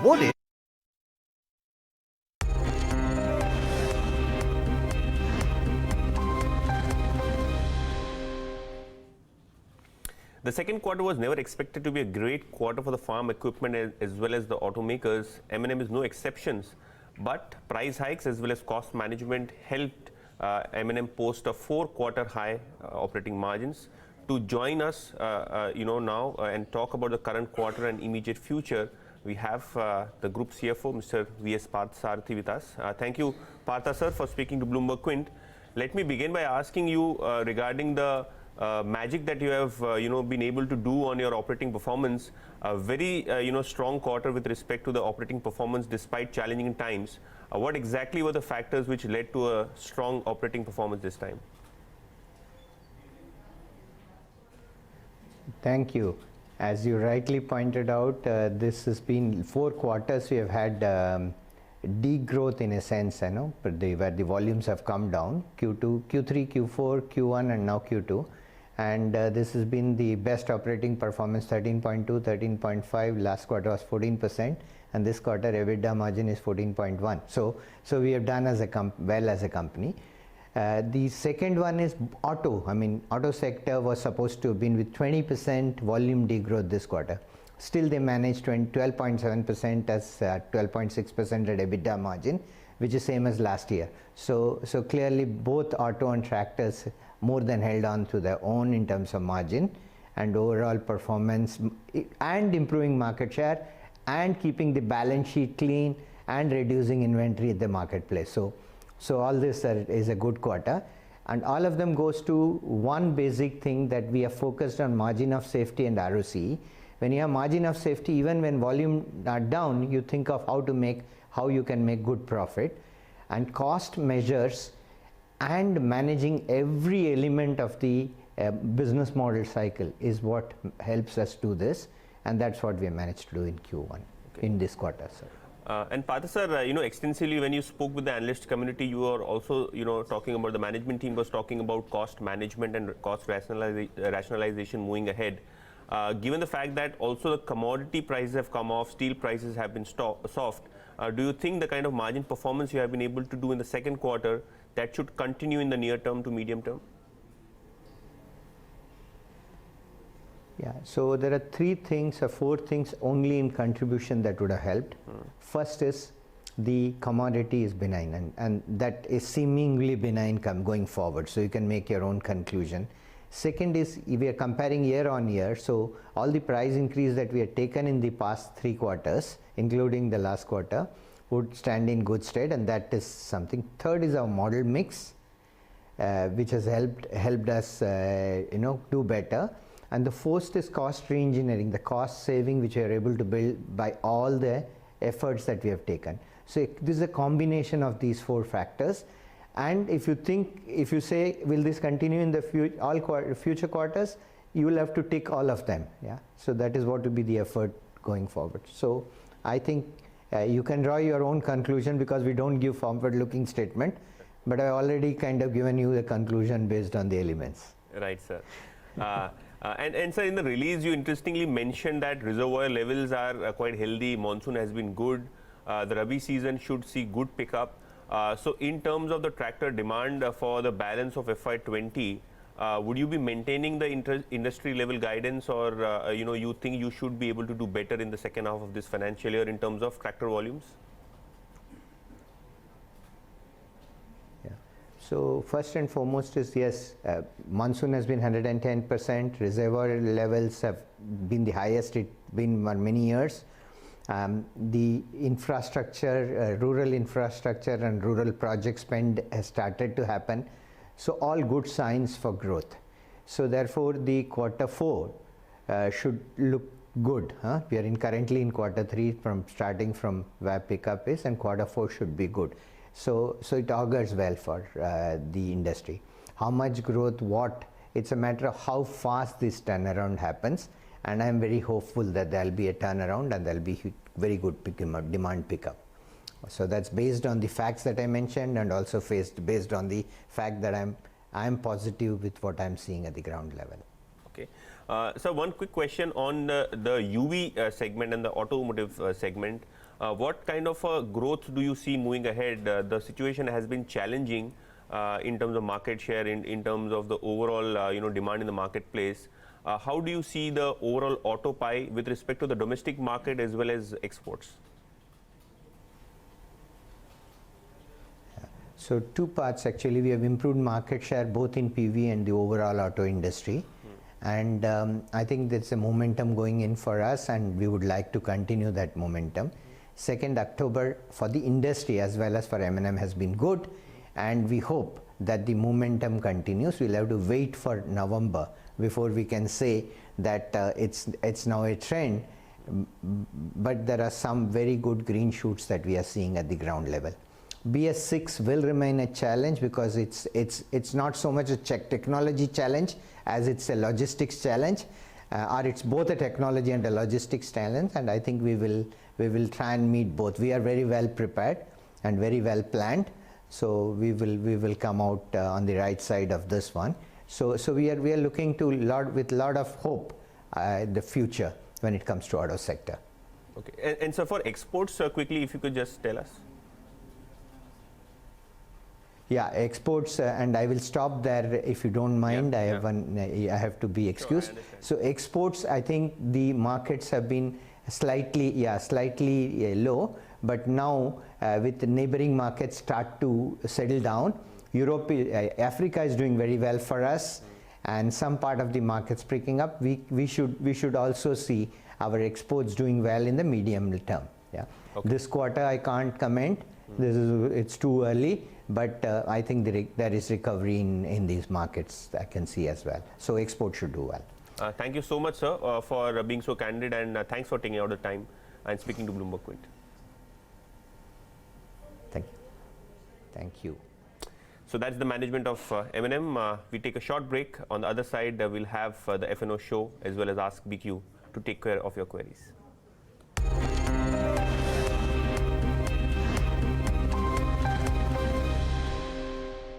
boarded. The second quarter was never expected to be a great quarter for the farm equipment as well as the automakers. M&M is no exceptions, but price hikes as well as cost management helped M&M post a 4-quarter high operating margins. To join us, now and talk about the current quarter and immediate future, we have the Group CFO, Mr. VS Parthasarathy, with us. Thank you, Partha sir, for speaking to BloombergQuint. Let me begin by asking you regarding the magic that you have been able to do on your operating performance. A very strong quarter with respect to the operating performance despite challenging times. What exactly were the factors which led to a strong operating performance this time? Thank you. As you rightly pointed out, this has been 4 quarters we have had degrowth in a sense, where the volumes have come down, Q2, Q3, Q4, Q1 and now Q2. And this has been the best operating performance, 13.2, 13.5, last quarter was 14%, and this quarter EBITDA margin is 14.1. So we have done well as a company. The second one is auto. I mean, auto sector was supposed to have been with 20% volume degrowth this quarter. Still they managed 12.7% as 12.6% at EBITDA margin, which is same as last year. So clearly both auto and tractors more than held on to their own in terms of margin and overall performance, and improving market share and keeping the balance sheet clean and reducing inventory at the marketplace. So all this is a good quarter, and all of them goes to one basic thing, that we are focused on margin of safety and ROCE. When you have margin of safety, even when volume are down, you think of how you can make good profit, and cost measures and managing every element of the business model cycle is what helps us do this, and that's what we have managed to do in Q1, in this quarter, sir. And Partha sir, extensively when you spoke with the analyst community, you are also, talking about, the management team was talking about cost management and cost rationalization moving ahead. Given the fact that also the commodity prices have come off, steel prices have been soft, do you think the kind of margin performance you have been able to do in the second quarter, that should continue in the near term to medium term? Yeah, so there are 3 things or 4 things only in contribution that would have helped. First is the commodity is benign, and that is seemingly benign going forward, so you can make your own conclusion. Second is, we are comparing year on year, so all the price increase that we have taken in the past 3 quarters, including the last quarter, would stand in good stead, and that is something. Third is our model mix, which has helped us do better. And the fourth is cost re-engineering, the cost saving which we are able to build by all the efforts that we have taken. So this is a combination of these 4 factors. And if you say, will this continue in the future quarters, you will have to tick all of them. Yeah. So that is what will be the effort going forward. So I think you can draw your own conclusion, because we don't give forward-looking statement, but I already kind of given you the conclusion based on the elements. Right, sir. And sir, in the release, you interestingly mentioned that reservoir levels are quite healthy. Monsoon has been good. The Rabi season should see good pickup. So in terms of the tractor demand for the balance of FY20, would you be maintaining the industry level guidance, or you think you should be able to do better in the second half of this financial year in terms of tractor volumes? Yeah. So first and foremost is, yes, monsoon has been 110%. Reservoir levels have been the highest it's been for many years. The infrastructure, rural infrastructure and rural project spend has started to happen. So all good signs for growth. So therefore the quarter 4 should look good. We are currently in quarter 3 starting from where pickup is, and quarter 4 should be good. So it augurs well for the industry. How much growth, it's a matter of how fast this turnaround happens. And I am very hopeful that there will be a turnaround and there will be very good demand pickup. So that's based on the facts that I mentioned, and also based on the fact that I am positive with what I am seeing at the ground level. Okay. So one quick question on the UV segment and the automotive segment. What kind of growth do you see moving ahead? The situation has been challenging in terms of market share, in terms of the overall demand in the marketplace. How do you see the overall auto pie with respect to the domestic market as well as exports? So two parts actually. We have improved market share both in PV and the overall auto industry. And I think there's a momentum going in for us, and we would like to continue that momentum. 2nd October for the industry as well as for M&M has been good, and we hope that the momentum continues. We'll have to wait for November before we can say that it's now a trend, but there are some very good green shoots that we are seeing at the ground level. BS6 will remain a challenge because it's not so much a technology challenge as it's a logistics challenge, or it's both a technology and a logistics challenge, and I think we will try and meet both. We are very well prepared and very well planned, so we will come out on the right side of this one. So we are looking to with lot of hope the future when it comes to auto sector. Okay, and so for exports, quickly, if you could just tell us. Yeah, exports, and I will stop there if you don't mind. Yeah, I have to be excused. Sure, so exports, I think the markets have been slightly low, but now with the neighboring markets start to settle down, Europe, Africa is doing very well for us, and some part of the markets picking up. We should also see our exports doing well in the medium term. Yeah. Okay. This quarter I can't comment. It's too early, but I think there is recovery in these markets I can see as well. So export should do well. Thank you so much, sir, for being so candid, and thanks for taking out the time and speaking to BloombergQuint. Thank you. So that's the management of M&M. We take a short break. On the other side, we'll have the F&O show as well as Ask BQ to take care of your queries.